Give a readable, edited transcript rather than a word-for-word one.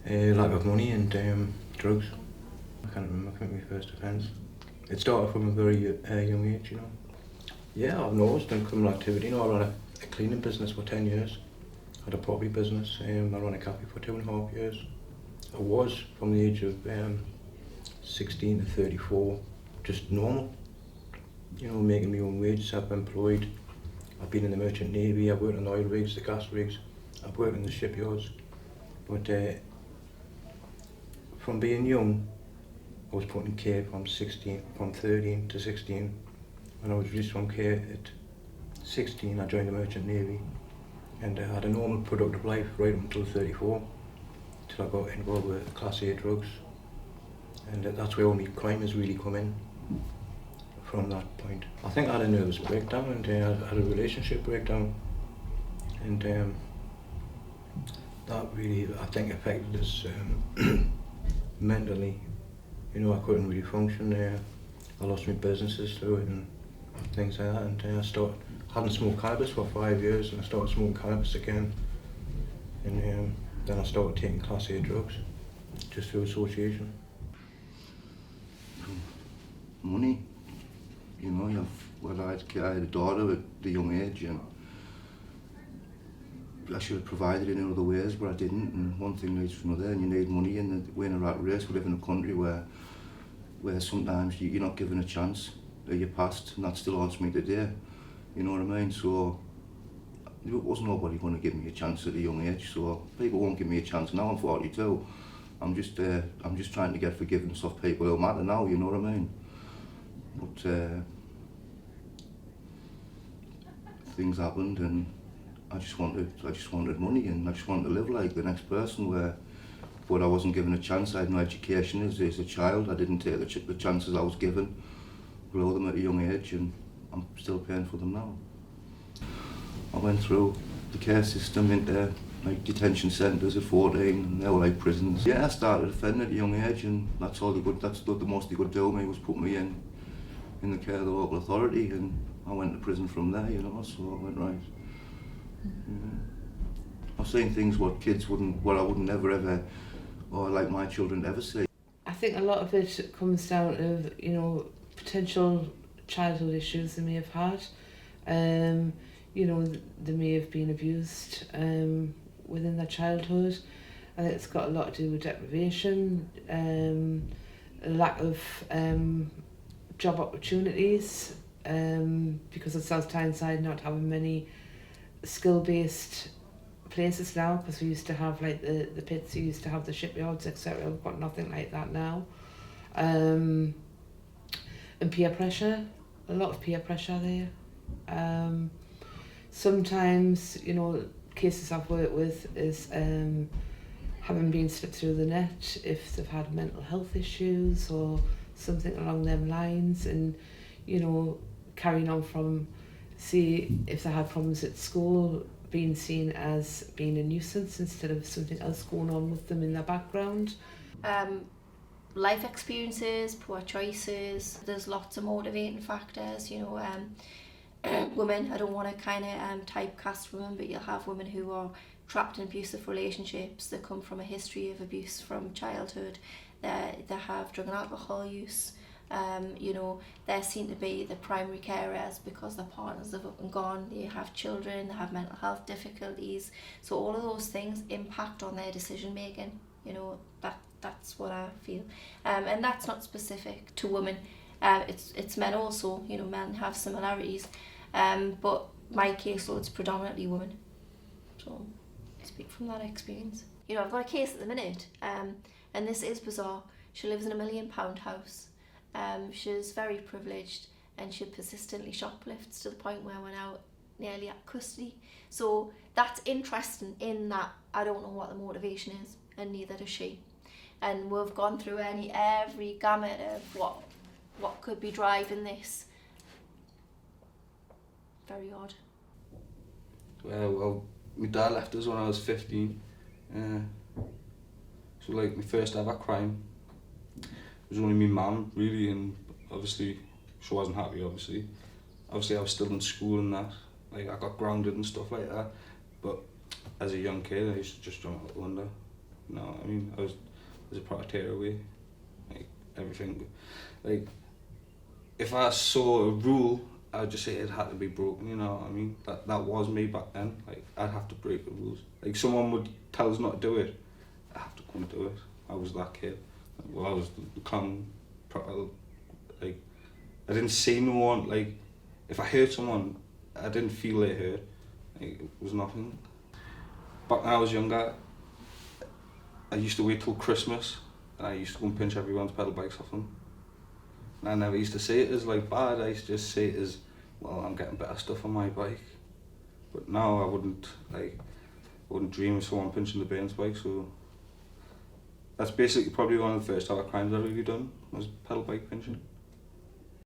Lack of money and drugs. I can't remember my first offence. It started from a very young age, you know. Yeah, I've always done criminal activity. You know, I ran a cleaning business for 10 years. I had a property business. I ran a cafe for 2.5 years. I was, from the age of 16 to 34, just normal. You know, making my own wage, self-employed. I've been in the merchant navy, I've worked on oil rigs, the gas rigs, I've worked in the shipyards. But from being young, I was put in care from 13 to 16. When I was released from care at 16, I joined the merchant navy, and I had a normal productive life right up until 34, till I got involved with Class A drugs, and that's where all my crime has really come in. From that point, I think I had a nervous breakdown, and I had a relationship breakdown, and that really, I think, affected us mentally. You know, I couldn't really function there. I lost my businesses through it and things like that, and I hadn't smoked cannabis for 5 years, and I started smoking cannabis again, and then I started taking Class A drugs, just through association. Money. You know, I had a daughter at a young age, and I should have provided in other ways, but I didn't, and one thing leads to another, and you need money, and we're in a rat race. We live in a country where sometimes you're not given a chance at your past, and that still haunts me today, you know what I mean? So there was nobody going to give me a chance at a young age, so people won't give me a chance. Now I'm 42, I'm just trying to get forgiveness of people who matter now, you know what I mean? But things happened, and I just wanted money, and I just wanted to live like the next person. But I wasn't given a chance. I had no education as a child. I didn't take the chances I was given, below them at a young age, and I'm still paying for them now. I went through the care system into like detention centres at 14, and they were like prisons. Yeah, I started offending at a young age, and that's the most they could do me was put me in the care of the local authority, and I went to prison from there, you know, so I went right. Yeah. I've seen things what I would never ever, or like my children ever see. I think a lot of it comes down to, you know, potential childhood issues they may have had. You know, they may have been abused within their childhood. I think it's got a lot to do with deprivation, a lack of job opportunities, because of South Tyneside not having many skill-based places now, because we used to have like the pits, we used to have the shipyards, etc. We've got nothing like that now. And peer pressure, a lot of peer pressure there. Sometimes, you know, cases I've worked with is having been slipped through the net if they've had mental health issues or something along them lines, and, you know, carrying on from, see, if they had problems at school, being seen as being a nuisance instead of something else going on with them in their background. Life experiences, poor choices, there's lots of motivating factors, you know. Women, I don't want to kind of typecast women, but you'll have women who are trapped in abusive relationships that come from a history of abuse from childhood. They have drug and alcohol use. You know, they're seen to be the primary carers because their partners have up and gone. They have children, they have mental health difficulties. So all of those things impact on their decision making. You know, that's what I feel. And that's not specific to women. It's men also. You know, men have similarities. But my caseload's predominantly women. So I speak from that experience. You know, I've got a case at the minute, and this is bizarre. She lives in £1 million house. She's very privileged, and she persistently shoplifts to the point where we're now nearly at custody. So that's interesting in that I don't know what the motivation is, and neither does she. And we've gone through every gamut of what could be driving this. Very odd. Well, my dad left us when I was 15. So like my first ever crime was only my mum really, and obviously she wasn't happy. Obviously I was still in school and that. Like I got grounded and stuff like that. But as a young kid, I used to just jump out the window. You know what I mean? I was a proper tearaway. Like, everything. Like, if I saw a rule, I'd just say it had to be broken, you know what I mean? That was me back then. Like, I'd have to break the rules. Like, someone would tell us not to do it, I have to come and do it. I was that kid. Well, I was the clown, like, I didn't see no one, like, if I hurt someone, I didn't feel they hurt. Like, it was nothing. Back when I was younger, I used to wait till Christmas, and I used to go and pinch everyone's pedal bikes off them. And I never used to see it as like bad, I used to just see it as, well, I'm getting better stuff on my bike. But now I wouldn't dream of someone pinching the Bairn's bike, so that's basically probably one of the first ever crimes I've really done, was pedal bike pinching.